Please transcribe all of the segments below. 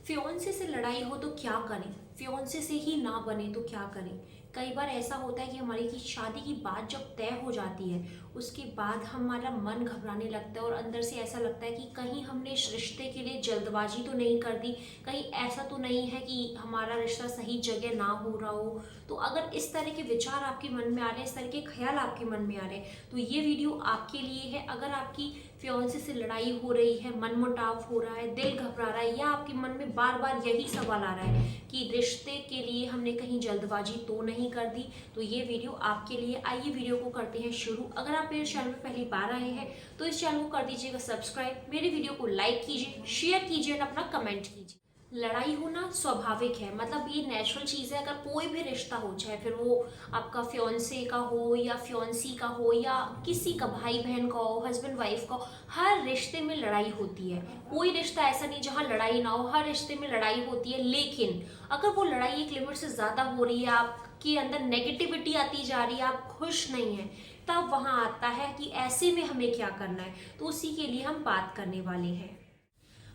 फियोंसे से लड़ाई हो तो क्या करें? फियोंसे से ही ना बने तो क्या करें? कई बार ऐसा होता है कि हमारी की शादी की बात जब तय हो जाती है, उसके बाद हमारा मन घबराने लगता है और अंदर से ऐसा लगता है कि कहीं हमने इस रिश्ते के लिए जल्दबाजी तो नहीं कर दी, कहीं ऐसा तो नहीं है कि हमारा रिश्ता सही जगह ना हो रहा हो। तो अगर इस तरह के विचार आपके मन में आ रहे हैं, इस तरह के ख्याल आपके मन में आ रहे हैं, तो ये वीडियो आपके लिए है। अगर आपकी फियोंसे से लड़ाई हो रही है, मनमुटाव हो रहा है, दिल घबरा रहा है, या आपके मन में बार बार यही सवाल आ रहा है कि रिश्ते के लिए हमने कहीं जल्दबाजी तो नहीं कर दी, तो ये वीडियो आपके लिए। आइए वीडियो को करते हैं शुरू। अगर आप मेरे चैनल पर पहली बार आए हैं तो इस चैनल को कर दीजिएगा सब्सक्राइब, मेरे वीडियो को लाइक कीजिए, शेयर कीजिए और अपना कमेंट कीजिए। लड़ाई होना स्वाभाविक है, मतलब ये नेचुरल चीज़ है। अगर कोई भी रिश्ता हो, चाहे फिर वो आपका फियोंसे का हो या फियोंसी का हो या किसी का भाई बहन का हो, हस्बैंड वाइफ का हो, हर रिश्ते में लड़ाई होती है। कोई रिश्ता ऐसा नहीं जहाँ लड़ाई ना हो, हर रिश्ते में लड़ाई होती है। लेकिन अगर वो लड़ाई एक लिमिट से ज़्यादा हो रही है, आपके अंदर नेगेटिविटी आती जा रही है, आप खुश नहीं हैं, तब वहाँ आता है कि ऐसे में हमें क्या करना है। तो उसी के लिए हम बात करने वाले हैं।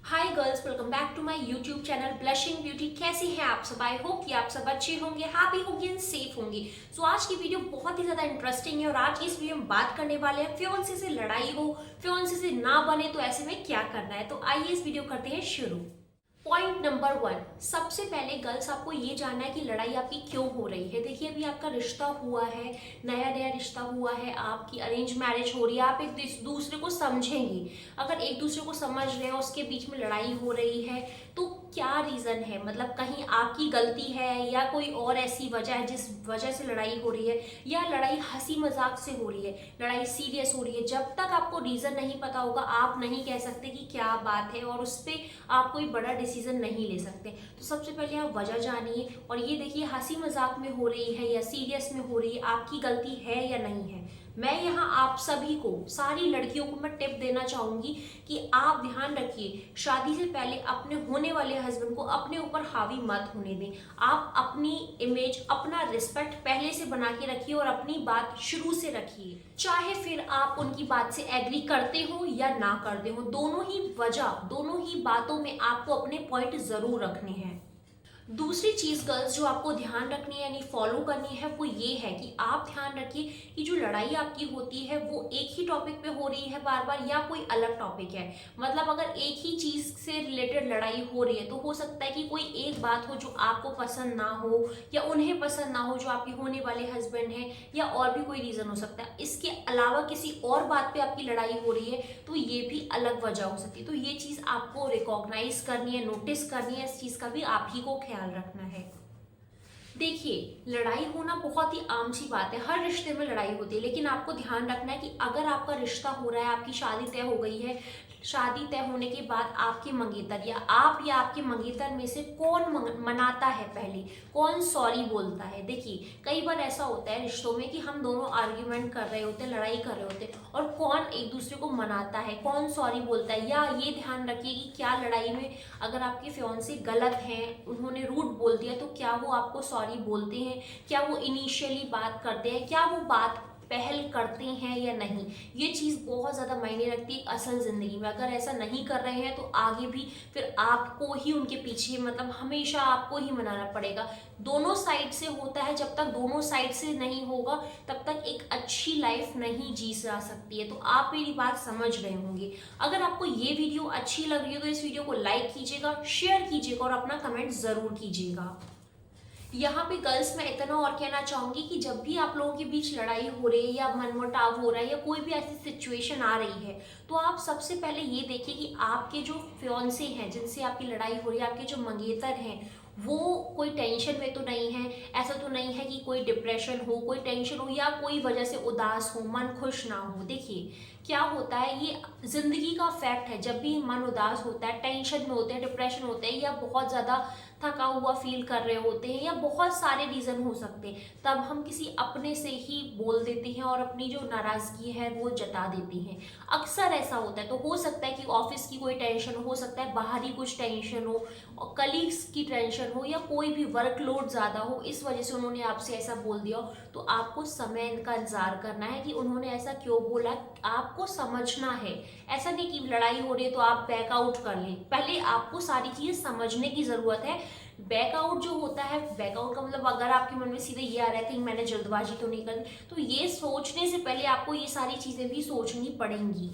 Hi girls, welcome back to my YouTube channel blushing beauty. कैसे हैं आप सब? आई होप कि आप सब अच्छे होंगे, हैप्पी होंगे एंड सेफ होंगे। सो आज की वीडियो बहुत ही ज्यादा इंटरेस्टिंग है और आज की इस वीडियो में बात करने वाले हैं फियोंसे से लड़ाई हो, फियोंसे से ना बने तो ऐसे में क्या करना है। तो आइए इस वीडियो करते हैं शुरू। पॉइंट नंबर 1, सबसे पहले गर्ल्स आपको ये जानना है कि लड़ाई आपकी क्यों हो रही है। देखिए, अभी आपका रिश्ता हुआ है, नया नया रिश्ता हुआ है, आपकी अरेंज मैरिज हो रही है, आप एक दूसरे को समझेंगे। अगर एक दूसरे को समझ रहे हो, उसके बीच में लड़ाई हो रही है, तो क्या रीज़न है? मतलब कहीं आपकी गलती है या कोई और ऐसी वजह है जिस वजह से लड़ाई हो रही है, या लड़ाई हंसी मजाक से हो रही है, लड़ाई सीरियस हो रही है। जब तक आपको रीज़न नहीं पता होगा, आप नहीं कह सकते कि क्या बात है और उस पर आप कोई बड़ा डिसीजन नहीं ले सकते। तो सबसे पहले आप वजह जानिए और ये देखिए, हंसी मजाक में हो रही है या सीरियस में हो रही है, आपकी गलती है या नहीं है। मैं यहाँ आप सभी को, सारी लड़कियों को मैं टिप देना चाहूंगी कि आप ध्यान रखिए, शादी से पहले अपने होने वाले हस्बैंड को अपने ऊपर हावी मत होने दें। आप अपनी इमेज, अपना रिस्पेक्ट पहले से बना के रखिए और अपनी बात शुरू से रखिए। चाहे फिर आप उनकी बात से एग्री करते हो या ना करते हो, दोनों ही वजह, दोनों ही बातों में आपको अपने पॉइंट जरूर रखने हैं। दूसरी चीज गर्ल्स जो आपको ध्यान रखनी है, यानी फॉलो करनी है, वो ये है कि आप ध्यान रखिए कि जो लड़ाई आपकी होती है वो एक ही टॉपिक पे हो रही है बार बार, या कोई अलग टॉपिक है। मतलब अगर एक ही चीज से रिलेटेड लड़ाई हो रही है तो हो सकता है कि कोई एक बात हो जो आपको पसंद ना हो या उन्हें पसंद ना हो, जो आपके होने वाले हस्बैंड हैं, या और भी कोई रीजन हो सकता है। इसके अलावा किसी और बात पे आपकी लड़ाई हो रही है तो ये भी अलग वजह हो सकती है। तो ये चीज आपको रिकॉग्नाइज करनी है, नोटिस करनी है, इस चीज का भी आप ही को ख्याल रखना है। देखिए, लड़ाई होना बहुत ही आम सी बात है, हर रिश्ते में लड़ाई होती है। लेकिन आपको ध्यान रखना है कि अगर आपका रिश्ता हो रहा है, आपकी शादी तय हो गई है, शादी तय होने के बाद आपके मंगेतर या आप या आपके मंगेतर में से कौन मनाता है, पहले कौन सॉरी बोलता है। देखिए, कई बार ऐसा होता है रिश्तों में कि हम दोनों आर्ग्यूमेंट कर रहे होते हैं, लड़ाई कर रहे होते हैं, और कौन एक दूसरे को मनाता है, कौन सॉरी बोलता है। या ये ध्यान रखिए कि क्या लड़ाई में अगर आपके फियांसे गलत हैं, उन्होंने रूड बोल दिया, तो क्या वो आपको सॉरी बोलते हैं, क्या वो इनिशियली बात करते हैं, क्या वो बात पहल करते हैं या नहीं। ये चीज़ बहुत ज़्यादा मायने रखती है असल ज़िंदगी में। अगर ऐसा नहीं कर रहे हैं तो आगे भी फिर आपको ही उनके पीछे, मतलब हमेशा आपको ही मनाना पड़ेगा। दोनों साइड से होता है, जब तक दोनों साइड से नहीं होगा तब तक एक अच्छी लाइफ नहीं जी जा सकती है। तो आप मेरी बात समझ रहे होंगे। अगर आपको ये वीडियो अच्छी लग रही है तो इस वीडियो को लाइक कीजिएगा, शेयर कीजिएगा और अपना कमेंट ज़रूर कीजिएगा। यहाँ पे गर्ल्स मैं इतना और कहना चाहूंगी कि जब भी आप लोगों के बीच लड़ाई हो रही है या मनमुटाव हो रहा है या कोई भी ऐसी सिचुएशन आ रही है, तो आप सबसे पहले ये देखिए कि आपके जो फियांसे हैं, जिनसे आपकी लड़ाई हो रही है, आपके जो मंगेतर हैं, वो कोई टेंशन में तो नहीं है। ऐसा तो नहीं है कि कोई डिप्रेशन हो, कोई टेंशन हो, या कोई वजह से उदास हो, मन खुश ना हो। देखिए, क्या होता है, ये जिंदगी का फैक्ट है। जब भी मन उदास होता है, टेंशन में होते हैं, डिप्रेशन होते हैं, या बहुत ज़्यादा थका हुआ फील कर रहे होते हैं, या बहुत सारे रीज़न हो सकते हैं, तब हम किसी अपने से ही बोल देते हैं और अपनी जो नाराज़गी है वो जता देते हैं। अक्सर ऐसा होता है। तो हो सकता है कि ऑफिस की कोई टेंशन हो सकता है, बाहरी कुछ टेंशन हो, कलीग्स की टेंशन हो, या कोई भी वर्कलोड ज़्यादा हो, इस वजह से उन्होंने आपसे ऐसा बोल दिया हो। तो आपको समय का इंतजार करना है कि उन्होंने ऐसा क्यों बोला, आपको समझना है। ऐसा नहीं कि लड़ाई हो रही है तो आप बैक आउट कर लें, पहले आपको सारी चीज़ें समझने की ज़रूरत है। बैक आउट जो होता है, बैक आउट का मतलब अगर आपके मन में सीधे ये आ रहा है कि मैंने जल्दबाजी तो नहीं करनी, तो ये सोचने से पहले आपको ये सारी चीज़ें भी सोचनी पड़ेंगी।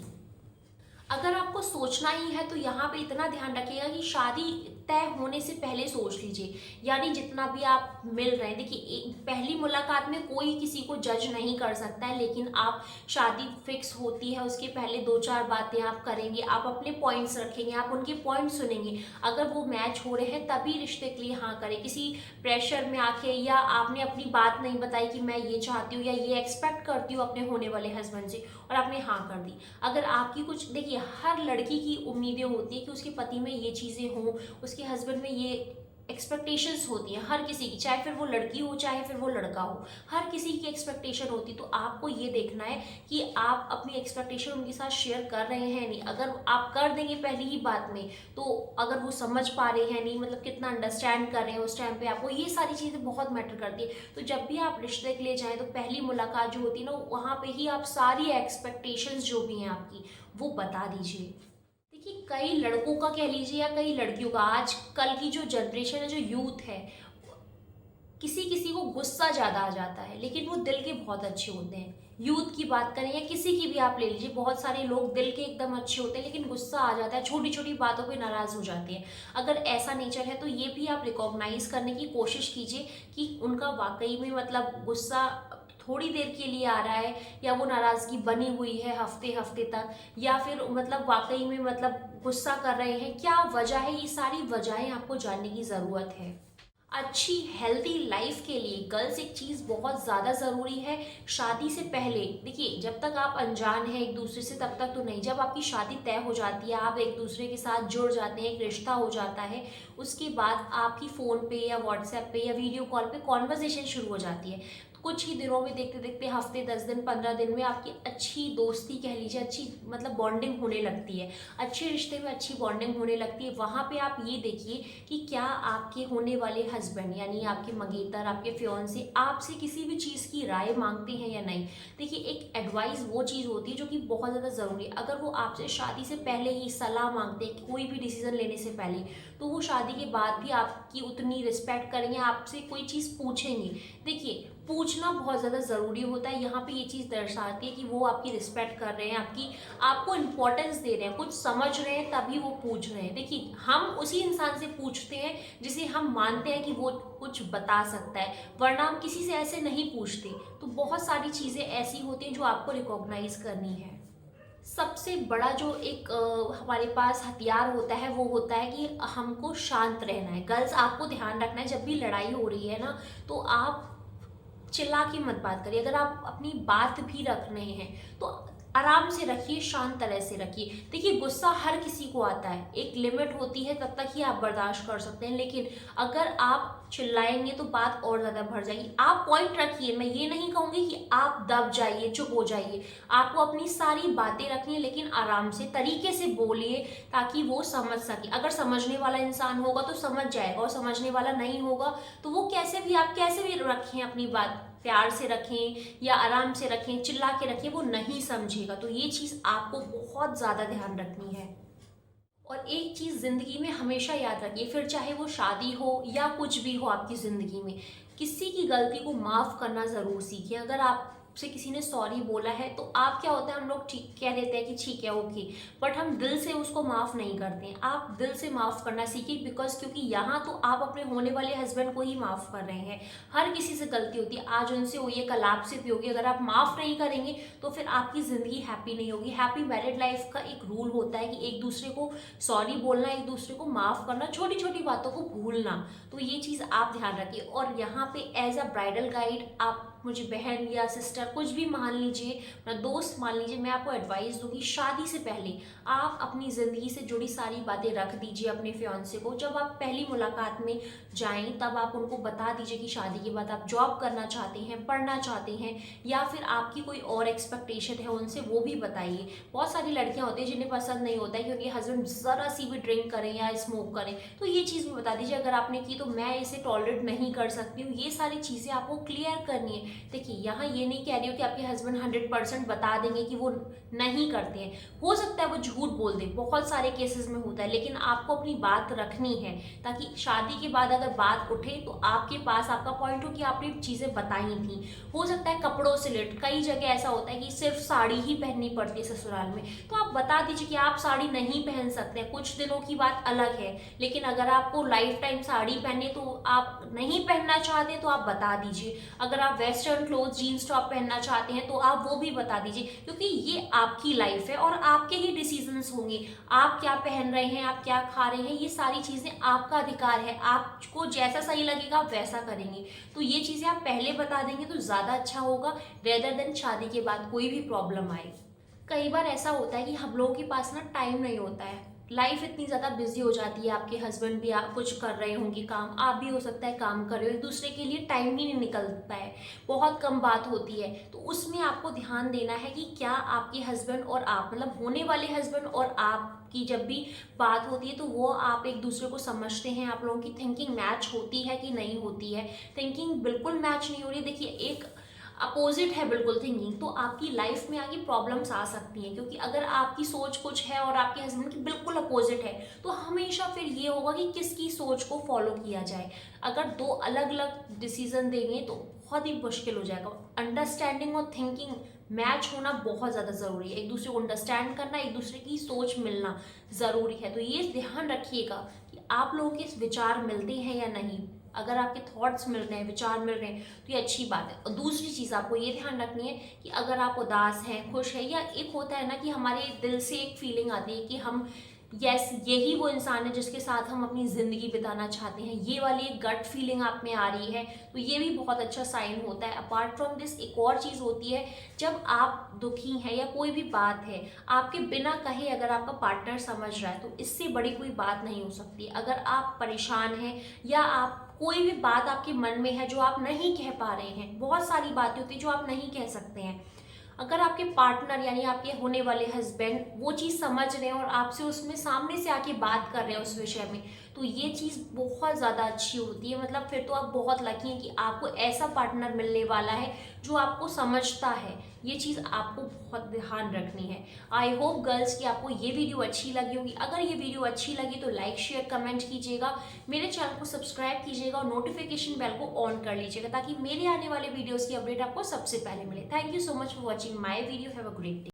अगर आपको सोचना ही है तो यहाँ पे इतना ध्यान रखिएगा कि शादी तय होने से पहले सोच लीजिए। यानी जितना भी आप मिल रहे हैं, देखिए पहली मुलाकात में कोई किसी को जज नहीं कर सकता है, लेकिन आप शादी फिक्स होती है उसके पहले 2-4 बातें आप करेंगे, आप अपने पॉइंट्स रखेंगे, आप उनके पॉइंट सुनेंगे। अगर वो मैच हो रहे हैं तभी रिश्ते के लिए हाँ करें। किसी प्रेशर में आके या आपने अपनी बात नहीं बताई कि मैं ये चाहती हूँ या ये एक्सपेक्ट करती हूँ अपने होने वाले हस्बैंड से, और आपने हाँ कर दी। अगर आपकी कुछ, देखिए हर लड़की की उम्मीदें होती है कि उसके पति में ये चीज़ें हों, उसके हस्बैंड में ये एक्सपेक्टेशंस होती हैं हर किसी की, चाहे फिर वो लड़की हो चाहे फिर वो लड़का हो, हर किसी की एक्सपेक्टेशन होती है। तो आपको ये देखना है कि आप अपनी एक्सपेक्टेशन उनके साथ शेयर कर रहे हैं नहीं। अगर आप कर देंगे पहली ही बात में, तो अगर वो समझ पा रहे हैं नहीं, मतलब कितना अंडरस्टैंड कर रहे हैं उस टाइम पे आपको, ये सारी चीज़ें बहुत मैटर करती है। तो जब भी आप रिश्ते के लिए जाएँ तो पहली मुलाकात जो होती है ना, वहाँ पे ही आप सारी एक्सपेक्टेशंस जो भी हैं आपकी वो बता दीजिए। देखिए कई लड़कों का कह लीजिए या कई लड़कियों का, आज कल की जो जनरेशन है, जो यूथ है, किसी किसी को गुस्सा ज़्यादा आ जाता है, लेकिन वो दिल के बहुत अच्छे होते हैं। यूथ की बात करें या किसी की भी आप ले लीजिए, बहुत सारे लोग दिल के एकदम अच्छे होते हैं, लेकिन गुस्सा आ जाता है, छोटी छोटी बातों पे नाराज़ हो जाते हैं। अगर ऐसा नेचर है तो ये भी आप रिकॉग्नाइज करने की कोशिश कीजिए कि उनका वाकई में मतलब गुस्सा थोड़ी देर के लिए आ रहा है, या वो नाराज़गी बनी हुई है हफ्ते हफ्ते तक, या फिर मतलब वाकई में मतलब गुस्सा कर रहे हैं, क्या वजह है, ये सारी वजहें आपको जानने की ज़रूरत है। अच्छी हेल्दी लाइफ के लिए गर्ल्स एक चीज़ बहुत ज़्यादा ज़रूरी है शादी से पहले। देखिए जब तक आप अनजान हैं एक दूसरे से तब तक तो नहीं, जब आपकी शादी तय हो जाती है, आप एक दूसरे के साथ जुड़ जाते हैं, एक रिश्ता हो जाता है, उसके बाद आपकी फ़ोन पे या व्हाट्सएप पे या वीडियो कॉल पे कॉन्वर्जेशन शुरू हो जाती है। कुछ ही दिनों में, देखते देखते हफ्ते 10 दिन 15 दिन में आपकी अच्छी दोस्ती कह लीजिए, अच्छी मतलब बॉन्डिंग होने लगती है, अच्छे रिश्ते में अच्छी बॉन्डिंग होने लगती है। वहाँ पे आप ये देखिए कि क्या आपके होने वाले हस्बैंड यानी आपके मंगेतर, आपके फियांसे आपसे किसी भी चीज़ की राय मांगते हैं या नहीं। देखिए एक एडवाइस वो चीज़ होती है जो कि बहुत ज़्यादा ज़रूरी है। अगर वो आपसे शादी से पहले ही सलाह मांगते हैं कोई भी डिसीजन लेने से पहले, तो वो शादी के बाद भी आपकी उतनी रिस्पेक्ट करेंगे, आपसे कोई चीज़ पूछेंगे। देखिए पूछना बहुत ज़्यादा ज़रूरी होता है, यहाँ पे ये चीज़ दर्शाती है कि वो आपकी रिस्पेक्ट कर रहे हैं, आपको इम्पोर्टेंस दे रहे हैं, कुछ समझ रहे हैं तभी वो पूछ रहे हैं। देखिए हम उसी इंसान से पूछते हैं जिसे हम मानते हैं कि वो कुछ बता सकता है, वरना हम किसी से ऐसे नहीं पूछते। तो बहुत सारी चीज़ें ऐसी होती हैं जो आपको रिकॉग्नाइज करनी है। सबसे बड़ा जो एक हमारे पास हथियार होता है वो होता है कि हमको शांत रहना है। गर्ल्स आपको ध्यान रखना है, जब भी लड़ाई हो रही है ना, तो आप चिल्ला के मत बात करिए। अगर आप अपनी बात भी रख रहे हैं तो आराम से रखिए, शांत तरह से रखिए। देखिए गुस्सा हर किसी को आता है, एक लिमिट होती है, तब तक ही आप बर्दाश्त कर सकते हैं, लेकिन अगर आप चिल्लाएंगे तो बात और ज़्यादा बढ़ जाएगी। आप पॉइंट रखिए, मैं ये नहीं कहूँगी कि आप दब जाइए, चुप हो जाइए। आपको अपनी सारी बातें रखनी है, लेकिन आराम से तरीके से बोलिए ताकि वो समझ सके। अगर समझने वाला इंसान होगा तो समझ जाएगा, और समझने वाला नहीं होगा तो वो कैसे भी, आप कैसे भी रखें अपनी बात, प्यार से रखें या आराम से रखें, चिल्ला के रखें, वो नहीं समझेगा। तो ये चीज़ आपको बहुत ज़्यादा ध्यान रखनी है। और एक चीज़ ज़िंदगी में हमेशा याद रखिए, फिर चाहे वो शादी हो या कुछ भी हो आपकी ज़िंदगी में, किसी की गलती को माफ़ करना ज़रूर सीखिए। अगर आपसे किसी ने सॉरी बोला है तो आप, क्या होता है, हम लोग ठीक कह देते हैं कि ठीक है ओके, बट हम दिल से उसको माफ़ नहीं करते हैं। आप दिल से माफ़ करना सीखिए, बिकॉज क्योंकि यहाँ तो आप अपने होने वाले हस्बैंड को ही माफ़ कर रहे हैं। हर किसी से गलती होती है, आज उनसे हुई है कल आपसे भी होगी। अगर आप माफ़ नहीं करेंगे तो फिर आपकी ज़िंदगी हैप्पी नहीं होगी। हैप्पी मैरिड लाइफ का एक रूल होता है कि एक दूसरे को सॉरी बोलना, एक दूसरे को माफ़ करना, छोटी छोटी बातों को भूलना। तो ये चीज़ आप ध्यान रखिए। और यहाँ पे एज अ ब्राइडल गाइड आप मुझे बहन या सिस्टर कुछ भी मान लीजिए, अपना दोस्त मान लीजिए, मैं आपको एडवाइस दूंगी शादी से पहले आप अपनी ज़िंदगी से जुड़ी सारी बातें रख दीजिए अपने फियांसे को। जब आप पहली मुलाकात में जाएं तब आप उनको बता दीजिए कि शादी के बाद आप जॉब करना चाहते हैं, पढ़ना चाहते हैं, या फिर आपकी कोई और एक्सपेक्टेशन है उनसे, वो भी बताइए। बहुत सारी लड़कियां होती हैं जिन्हें पसंद नहीं होता है क्योंकि हस्बैंड ज़रा सी भी ड्रिंक करें या स्मोक करें, तो ये चीज़ भी बता दीजिए अगर आपने की तो मैं इसे टॉलरेट नहीं कर सकती हूँ। ये सारी चीज़ें आपको क्लियर करनी है। देखिए यहाँ ये नहीं कि कह रही हूँ कि आपके हस्बैंड 100% बता देंगे कि वो नहीं करते हैं। हो सकता है वो झूठ बोल दे, बहुत सारे केसेस में होता है, लेकिन आपको अपनी बात रखनी है ताकि शादी के बाद अगर बात उठे तो आपके पास आपका पॉइंट हो कि आपने चीज़ें बताई थी। हो सकता है कपड़ों से रिलेटेड, कई जगह ऐसा होता है कि सिर्फ साड़ी ही पहननी पड़ती है ससुराल में, तो आप बता दीजिए कि आप साड़ी नहीं पहन सकते हैं, कुछ दिनों की बात अलग है, लेकिन अगर आपको लाइफ टाइम साड़ी पहने तो आप नहीं पहनना चाहते तो आप बता दीजिए। अगर आप वेस्टर्न क्लोथ जीन्स टॉप पहनना चाहते हैं तो आप वो भी बता दीजिए, क्योंकि ये आपकी लाइफ है और आपके ही डिसीजंस होंगे। आप क्या पहन रहे हैं, आप क्या खा रहे हैं, ये सारी चीज़ें आपका अधिकार है, आपको जैसा सही लगेगा आप वैसा करेंगे। तो ये चीज़ें आप पहले बता देंगे तो ज़्यादा अच्छा होगा, रेदर देन शादी के बाद कोई भी प्रॉब्लम आए। कई बार ऐसा होता है कि हम लोगों के पास ना टाइम नहीं होता है, लाइफ इतनी ज़्यादा बिजी हो जाती है, आपके हस्बैंड भी आप कुछ कर रहे होंगे काम, आप भी हो सकता है काम कर रहे हो, एक दूसरे के लिए टाइम ही नहीं निकलता है, बहुत कम बात होती है। तो उसमें आपको ध्यान देना है कि क्या आपके हस्बैंड और आप, मतलब होने वाले हस्बैंड और आपकी जब भी बात होती है तो वो आप एक दूसरे को समझते हैं, आप लोगों की थिंकिंग मैच होती है कि नहीं होती है। थिंकिंग बिल्कुल मैच नहीं हो रही, देखिए एक अपोजिट है बिल्कुल थिंकिंग, तो आपकी लाइफ में आगे प्रॉब्लम्स आ सकती हैं, क्योंकि अगर आपकी सोच कुछ है और आपके हस्बैंड की बिल्कुल अपोजिट है तो हमेशा फिर ये होगा कि किसकी सोच को फॉलो किया जाए। अगर दो अलग अलग डिसीजन देंगे तो बहुत ही मुश्किल हो जाएगा। अंडरस्टैंडिंग और थिंकिंग मैच होना बहुत ज़्यादा ज़रूरी है, एक दूसरे को अंडरस्टैंड करना, एक दूसरे की सोच मिलना ज़रूरी है। तो ये ध्यान रखिएगा कि आप लोगों के विचार मिलते हैं या नहीं। अगर आपके थॉट्स मिल रहे हैं, विचार मिल रहे हैं तो ये अच्छी बात है। और दूसरी चीज़ आपको ये ध्यान रखनी है कि अगर आप उदास हैं, खुश हैं, या एक होता है ना कि हमारे दिल से एक फीलिंग आती है कि हम यस यही वो इंसान है जिसके साथ हम अपनी ज़िंदगी बिताना चाहते हैं, ये वाली एक गट फीलिंग आप में आ रही है, तो ये भी बहुत अच्छा साइन होता है। अपार्ट फ्रॉम दिस एक और चीज़ होती है, जब आप दुखी हैं या कोई भी बात है आपके बिना कहे अगर आपका पार्टनर समझ रहा है तो इससे बड़ी कोई बात नहीं हो सकती। अगर आप परेशान हैं या आप कोई भी बात आपके मन में है जो आप नहीं कह पा रहे हैं, बहुत सारी बातें होती हैं जो आप नहीं कह सकते हैं, अगर आपके पार्टनर यानी आपके होने वाले हस्बैंड वो चीज़ समझ रहे हैं और आपसे उसमें सामने से आके बात कर रहे हैं उस विषय में, तो ये चीज़ बहुत ज़्यादा अच्छी होती है। मतलब फिर तो आप बहुत लकी हैं कि आपको ऐसा पार्टनर मिलने वाला है जो आपको समझता है। ये चीज़ आपको बहुत ध्यान रखनी है। आई होप गर्ल्स कि आपको ये वीडियो अच्छी लगी होगी। अगर ये वीडियो अच्छी लगी तो लाइक शेयर कमेंट कीजिएगा, मेरे चैनल को सब्सक्राइब कीजिएगा और नोटिफिकेशन बेल को ऑन कर लीजिएगा ताकि मेरे आने वाले वीडियोज़ की अपडेट आपको सबसे पहले मिले। Thank you so much for watching my video. Have a great day.